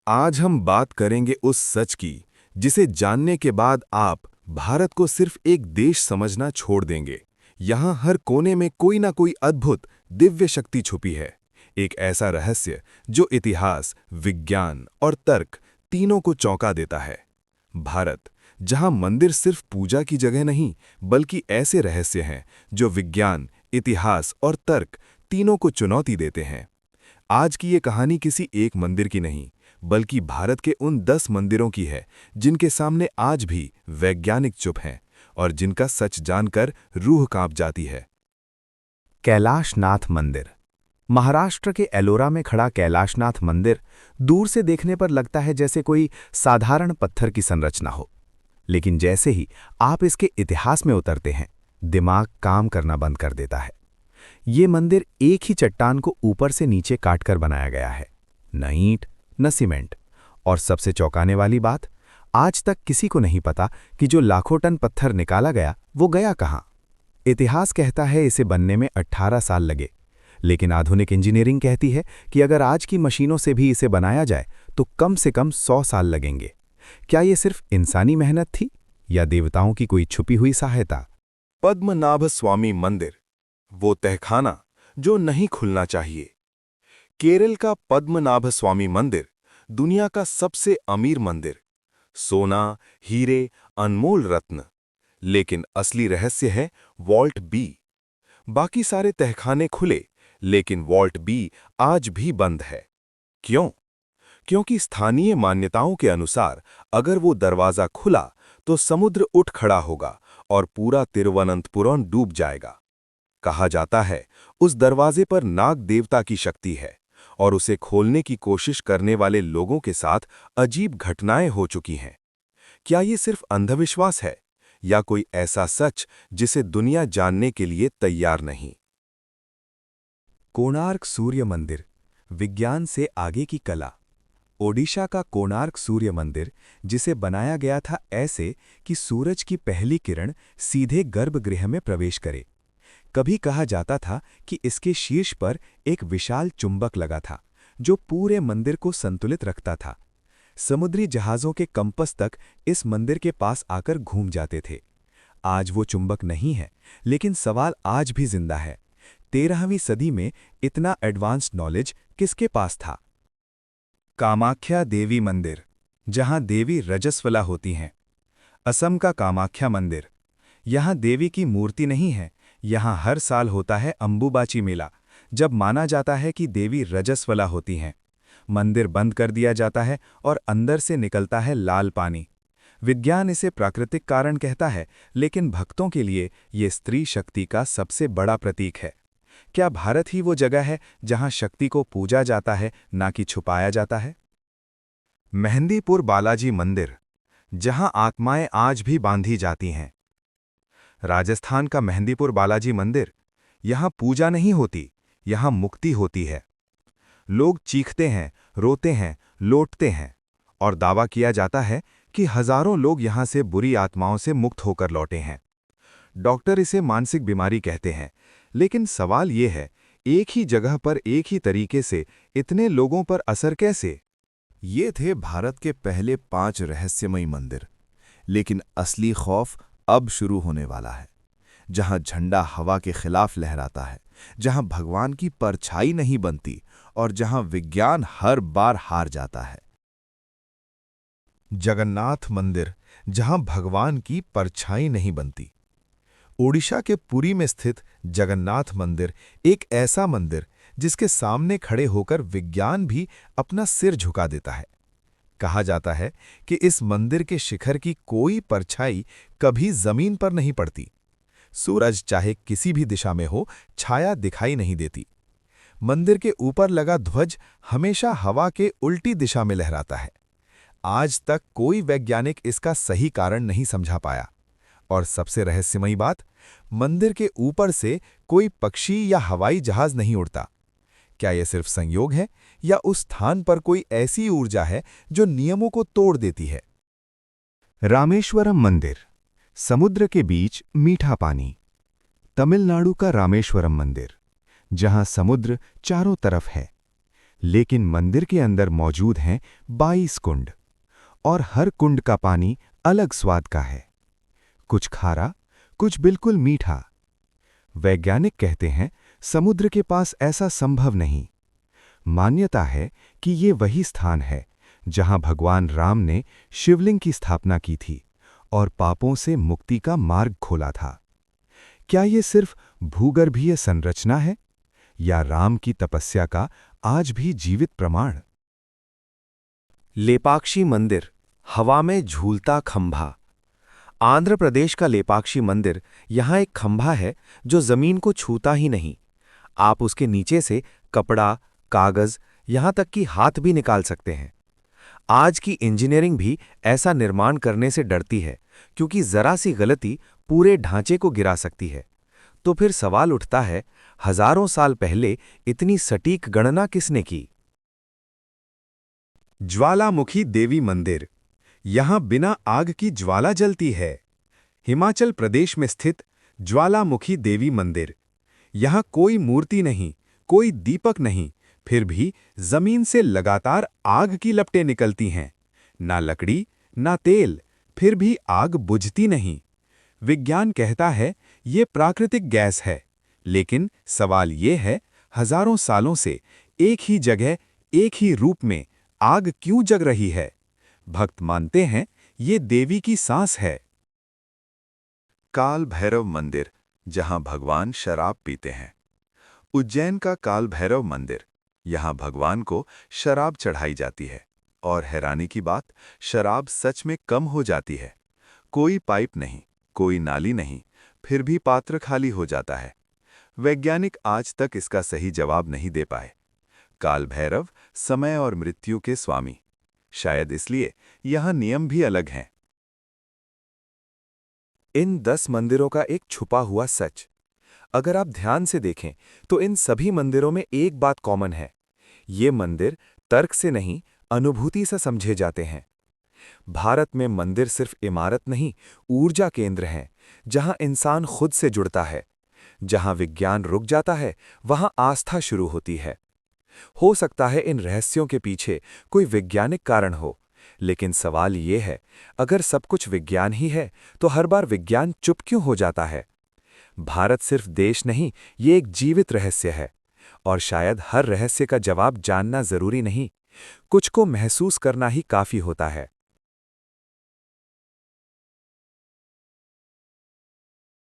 आज हम बात करेंगे उस सच की जिसे जानने के बाद आप भारत को सिर्फ एक देश समझना छोड़ देंगे। यहाँ हर कोने में कोई ना कोई अद्भुत दिव्य शक्ति छुपी है। एक ऐसा रहस्य जो इतिहास, विज्ञान और तर्क तीनों को चौंका देता है। भारत, जहाँ मंदिर सिर्फ पूजा की जगह नहीं, बल्कि ऐसे रहस्य हैं जो विज्ञान, इतिहास और तर्क तीनों को चुनौती देते हैं। आज की ये कहानी किसी एक मंदिर की नहीं, बल्कि भारत के उन 10 मंदिरों की है जिनके सामने आज भी वैज्ञानिक चुप हैं और जिनका सच जानकर रूह कांप जाती है। कैलाशनाथ मंदिर। महाराष्ट्र के एलोरा में खड़ा कैलाशनाथ मंदिर दूर से देखने पर लगता है जैसे कोई साधारण पत्थर की संरचना हो, लेकिन जैसे ही आप इसके इतिहास में उतरते हैं, दिमाग काम करना बंद कर देता है। ये मंदिर एक ही चट्टान को ऊपर से नीचे काटकर बनाया गया है, न ईंट न सीमेंट। और सबसे चौंकाने वाली बात, आज तक किसी को नहीं पता कि जो लाखों टन पत्थर निकाला गया वो गया कहाँ। इतिहास कहता है इसे बनने में 18 साल लगे, लेकिन आधुनिक इंजीनियरिंग कहती है कि अगर आज की मशीनों से भी इसे बनाया जाए तो कम से कम 100 साल लगेंगे। क्या ये सिर्फ इंसानी मेहनत थी या देवताओं की कोई छुपी हुई सहायता? पद्मनाभ स्वामी मंदिर, वो तहखाना जो नहीं खुलना चाहिए। केरल का पद्मनाभ स्वामी मंदिर दुनिया का सबसे अमीर मंदिर। सोना, हीरे, अनमोल रत्न। लेकिन असली रहस्य है वॉल्ट बी। बाकी सारे तहखाने खुले, लेकिन वॉल्ट बी आज भी बंद है। क्यों? क्योंकि स्थानीय मान्यताओं के अनुसार अगर वो दरवाजा खुला तो समुद्र उठ खड़ा होगा और पूरा तिरुवनंतपुरम डूब जाएगा। कहा जाता है उस दरवाजे पर नाग देवता की शक्ति है और उसे खोलने की कोशिश करने वाले लोगों के साथ अजीब घटनाएं हो चुकी हैं। क्या ये सिर्फ अंधविश्वास है या कोई ऐसा सच जिसे दुनिया जानने के लिए तैयार नहीं? कोणार्क सूर्य मंदिर, विज्ञान से आगे की कला। ओडिशा का कोणार्क सूर्य मंदिर, जिसे बनाया गया था ऐसे कि सूरज की पहली किरण सीधे गर्भगृह में प्रवेश करे। कभी कहा जाता था कि इसके शीर्ष पर एक विशाल चुंबक लगा था जो पूरे मंदिर को संतुलित रखता था। समुद्री जहाज़ों के कंपस तक इस मंदिर के पास आकर घूम जाते थे। आज वो चुंबक नहीं है, लेकिन सवाल आज भी जिंदा है। 13वीं सदी में इतना एडवांस्ड नॉलेज किसके पास था? कामाख्या देवी मंदिर, जहां देवी रजस्वला होती हैं। असम का कामाख्या मंदिर, यहाँ देवी की मूर्ति नहीं है, यहाँ हर साल होता है अंबुबाची मेला, जब माना जाता है कि देवी रजस्वला होती हैं। मंदिर बंद कर दिया जाता है और अंदर से निकलता है लाल पानी। विज्ञान इसे प्राकृतिक कारण कहता है, लेकिन भक्तों के लिए ये स्त्री शक्ति का सबसे बड़ा प्रतीक है। क्या भारत ही वो जगह है जहां शक्ति को पूजा जाता है, ना कि छुपाया जाता है? मेहंदीपुर बालाजी मंदिर, जहां आत्माएं आज भी बांधी जाती हैं। राजस्थान का मेहंदीपुर बालाजी मंदिर, यहाँ पूजा नहीं होती, यहाँ मुक्ति होती है। लोग चीखते हैं, रोते हैं, लौटते हैं, और दावा किया जाता है कि हजारों लोग यहाँ से बुरी आत्माओं से मुक्त होकर लौटे हैं। डॉक्टर इसे मानसिक बीमारी कहते हैं, लेकिन सवाल ये है, एक ही जगह पर एक ही तरीके से इतने लोगों पर असर कैसे? ये थे भारत के पहले 5 रहस्यमयी मंदिर, लेकिन असली खौफ अब शुरू होने वाला है। जहां झंडा हवा के खिलाफ लहराता है, जहां भगवान की परछाई नहीं बनती और जहां विज्ञान हर बार हार जाता है। जगन्नाथ मंदिर, जहां भगवान की परछाई नहीं बनती। ओडिशा के पुरी में स्थित जगन्नाथ मंदिर एक ऐसा मंदिर जिसके सामने खड़े होकर विज्ञान भी अपना सिर झुका देता है। कहा जाता है कि इस मंदिर के शिखर की कोई परछाई कभी जमीन पर नहीं पड़ती। सूरज चाहे किसी भी दिशा में हो, छाया दिखाई नहीं देती। मंदिर के ऊपर लगा ध्वज हमेशा हवा के उल्टी दिशा में लहराता है। आज तक कोई वैज्ञानिक इसका सही कारण नहीं समझा पाया। और सबसे रहस्यमयी बात, मंदिर के ऊपर से कोई पक्षी या हवाई जहाज नहीं उड़ता। क्या यह सिर्फ संयोग है या उस स्थान पर कोई ऐसी ऊर्जा है जो नियमों को तोड़ देती है? रामेश्वरम मंदिर, समुद्र के बीच मीठा पानी। तमिलनाडु का रामेश्वरम मंदिर, जहां समुद्र चारों तरफ है, लेकिन मंदिर के अंदर मौजूद हैं 22 कुंड, और हर कुंड का पानी अलग स्वाद का है। कुछ खारा, कुछ बिल्कुल मीठा। वैज्ञानिक कहते हैं समुद्र के पास ऐसा संभव नहीं। मान्यता है कि ये वही स्थान है जहां भगवान राम ने शिवलिंग की स्थापना की थी और पापों से मुक्ति का मार्ग खोला था। क्या ये सिर्फ भूगर्भीय संरचना है या राम की तपस्या का आज भी जीवित प्रमाण? लेपाक्षी मंदिर, हवा में झूलता खंभा। आंध्र प्रदेश का लेपाक्षी मंदिर, यहाँ एक खंभा है जो जमीन को छूता ही नहीं। आप उसके नीचे से कपड़ा, कागज, यहाँ तक कि हाथ भी निकाल सकते हैं। आज की इंजीनियरिंग भी ऐसा निर्माण करने से डरती है, क्योंकि जरा सी गलती पूरे ढांचे को गिरा सकती है। तो फिर सवाल उठता है, हजारों साल पहले इतनी सटीक गणना किसने की? ज्वालामुखी देवी मंदिर, यहाँ बिना आग की ज्वाला जलती है। हिमाचल प्रदेश में स्थित ज्वालामुखी देवी मंदिर, यहाँ कोई मूर्ति नहीं, कोई दीपक नहीं, फिर भी जमीन से लगातार आग की लपटें निकलती हैं। ना लकड़ी, ना तेल, फिर भी आग बुझती नहीं। विज्ञान कहता है ये प्राकृतिक गैस है, लेकिन सवाल ये है, हजारों सालों से एक ही जगह, एक ही रूप में आग क्यों जग रही है? भक्त मानते हैं ये देवी की सांस है। काल भैरव मंदिर, जहां भगवान शराब पीते हैं। उज्जैन का काल भैरव मंदिर, यहां भगवान को शराब चढ़ाई जाती है, और हैरानी की बात, शराब सच में कम हो जाती है। कोई पाइप नहीं, कोई नाली नहीं, फिर भी पात्र खाली हो जाता है। वैज्ञानिक आज तक इसका सही जवाब नहीं दे पाए। काल भैरव समय और मृत्यु के स्वामी, शायद इसलिए यहां नियम भी अलग हैं। इन 10 मंदिरों का एक छुपा हुआ सच। अगर आप ध्यान से देखें तो इन सभी मंदिरों में एक बात कॉमन है। ये मंदिर तर्क से नहीं, अनुभूति से समझे जाते हैं। भारत में मंदिर सिर्फ इमारत नहीं, ऊर्जा केंद्र हैं, जहां इंसान खुद से जुड़ता है। जहां विज्ञान रुक जाता है, वहां आस्था शुरू होती है। हो सकता है इन रहस्यों के पीछे कोई वैज्ञानिक कारण हो, लेकिन सवाल ये है, अगर सब कुछ विज्ञान ही है, तो हर बार विज्ञान चुप क्यों हो जाता है? भारत सिर्फ देश नहीं, ये एक जीवित रहस्य है। और शायद हर रहस्य का जवाब जानना जरूरी नहीं, कुछ को महसूस करना ही काफी होता है।